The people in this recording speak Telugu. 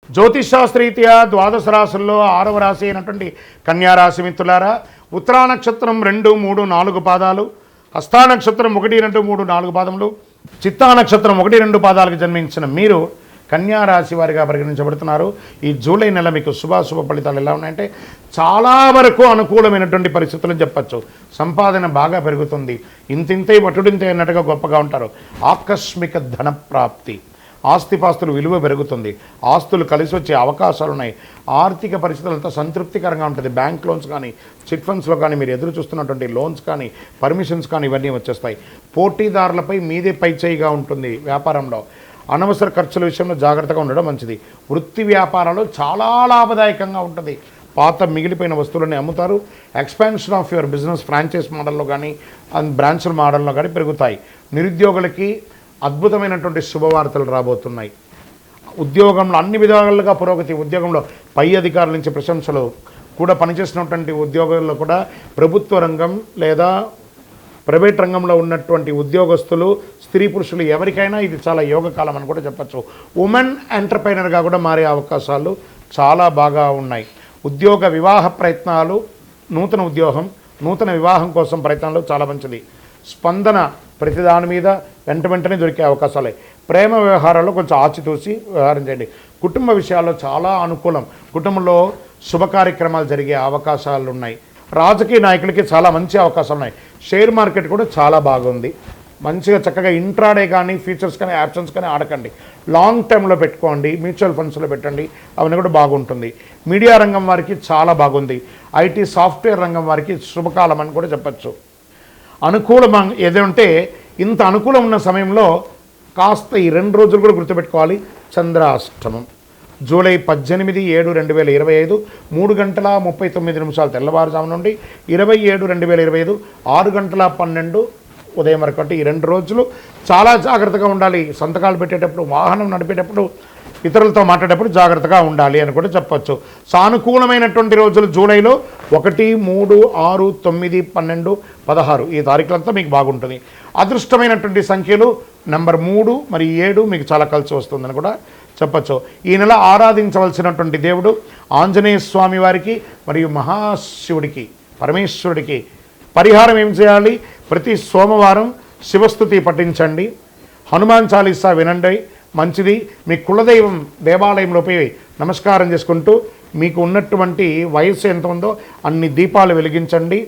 జ్యోతిషాస్త్రరీత్యా ద్వాదశ రాశుల్లో 6వ రాశి అయినటువంటి కన్యారాశి మిత్రులారా, ఉత్తరా నక్షత్రం 2, 3, 4 పాదాలు, హస్తా నక్షత్రం 1, 2, 3, 4 పాదములు, చిత్తా నక్షత్రం 1, 2 పాదాలకు జన్మించిన మీరు కన్యారాశి వారిగా పరిగణించబడుతున్నారు. ఈ జూలై నెల మీకు శుభాశుభ ఫలితాలు ఎలా ఉన్నాయంటే చాలా వరకు అనుకూలమైనటువంటి పరిస్థితులను చెప్పచ్చు. సంపాదన బాగా పెరుగుతుంది, ఇంతింతే వటుడింతే అన్నట్టుగా గొప్పగా ఉంటారు. ఆకస్మిక ధన ప్రాప్తి, ఆస్తిపాస్తులు విలువ పెరుగుతుంది, ఆస్తులు కలిసి వచ్చే అవకాశాలు ఉన్నాయి. ఆర్థిక పరిస్థితులంతా సంతృప్తికరంగా ఉంటుంది. బ్యాంక్ లోన్స్ కానీ, చిట్ ఫండ్స్లో కానీ, మీరు ఎదురు చూస్తున్నటువంటి లోన్స్ కానీ, పర్మిషన్స్ కానీ ఇవన్నీ వచ్చేస్తాయి. పోటీదారులపై మీదే పైచేయిగా ఉంటుంది. వ్యాపారంలో అనవసర ఖర్చుల విషయంలో జాగ్రత్తగా ఉండడం మంచిది. వృత్తి వ్యాపారాలు చాలా లాభదాయకంగా ఉంటుంది. పాత మిగిలిపోయిన వస్తువులని అమ్ముతారు. Expansion of your business franchise మోడల్లో కానీ, బ్రాంచ్ల మోడల్లో కానీ పెరుగుతాయి. నిరుద్యోగులకి అద్భుతమైనటువంటి శుభవార్తలు రాబోతున్నాయి. ఉద్యోగంలో అన్ని విధాలుగా పురోగతి. ఉద్యోగంలో పై అధికారుల నుంచి ప్రశంసలు కూడా, పనిచేసినటువంటి ఉద్యోగుల్లో కూడా ప్రభుత్వ రంగం లేదా ప్రైవేట్ రంగంలో ఉన్నటువంటి ఉద్యోగస్తులు, స్త్రీ పురుషులు ఎవరికైనా ఇది చాలా యోగకాలం అని కూడా చెప్పచ్చు. ఉమెన్ ఎంటర్ప్రైనర్గా కూడా మారే అవకాశాలు చాలా బాగా ఉన్నాయి. ఉద్యోగ వివాహ ప్రయత్నాలు, నూతన ఉద్యోగం, నూతన వివాహం కోసం ప్రయత్నాలు చాలా మంచిది. స్పందన ప్రతిదాని మీద వెంటనే దొరికే అవకాశాలే. ప్రేమ వ్యవహారాల్లో కొంచెం ఆచితూసి వ్యవహారం చేయండి. కుటుంబ విషయాల్లో చాలా అనుకూలం. కుటుంబంలో శుభ కార్యక్రమాలు జరిగే అవకాశాలు ఉన్నాయి. రాజకీయ నాయకులకి చాలా మంచి అవకాశాలు ఉన్నాయి. షేర్ మార్కెట్ కూడా చాలా బాగుంది. మంచిగా చక్కగా ఇంట్రాడే కానీ, ఫ్యూచర్స్ కానీ, ఆప్షన్స్ కానీ ఆడకండి. లాంగ్ టర్మ్లో పెట్టుకోండి, మ్యూచువల్ ఫండ్స్లో పెట్టండి, అవన్నీ కూడా బాగుంటుంది. మీడియా రంగం వారికి చాలా బాగుంది. ఐటీ సాఫ్ట్వేర్ రంగం వారికి శుభకాలం అని కూడా చెప్పచ్చు. అనుకూలం ఏదంటే ఇంత అనుకూలం ఉన్న సమయంలో కాస్త ఈ 2 రోజులు కూడా గుర్తుపెట్టుకోవాలి. చంద్రాష్టమం జూలై 18, 7, 2025 3:39 తెల్లవారుజాము నుండి 27, 2025 6:12 ఉదయం వరకు. అంటే ఈ 2 రోజులు చాలా జాగ్రత్తగా ఉండాలి. సంతకాలు పెట్టేటప్పుడు, వాహనం నడిపేటప్పుడు, ఇతరులతో మాట్లాడేటప్పుడు జాగ్రత్తగా ఉండాలి అని కూడా చెప్పచ్చు. సానుకూలమైనటువంటి రోజులు జూలైలో 1, 3, 6, 9, 12, 16 ఈ తారీఖులంతా మీకు బాగుంటుంది. అదృష్టమైనటువంటి సంఖ్యలు నెంబర్ 3 మరియు 7 మీకు చాలా కలిసి వస్తుందని కూడా చెప్పచ్చు. ఈ నెల ఆరాధించవలసినటువంటి దేవుడు ఆంజనేయ స్వామి వారికి మరియు మహాశివుడికి, పరమేశ్వరుడికి పరిహారం ఏం చేయాలి? ప్రతి సోమవారం శివస్తుతి పఠించండి, హనుమాన్ చాలీసా వినండి, మంచిది. మీ కులదైవం దేవాలయంలో పోయి నమస్కారం చేసుకుంటూ మీకు ఉన్నటువంటి వయస్సు ఎంత ఉందో అన్ని దీపాలు వెలిగించండి.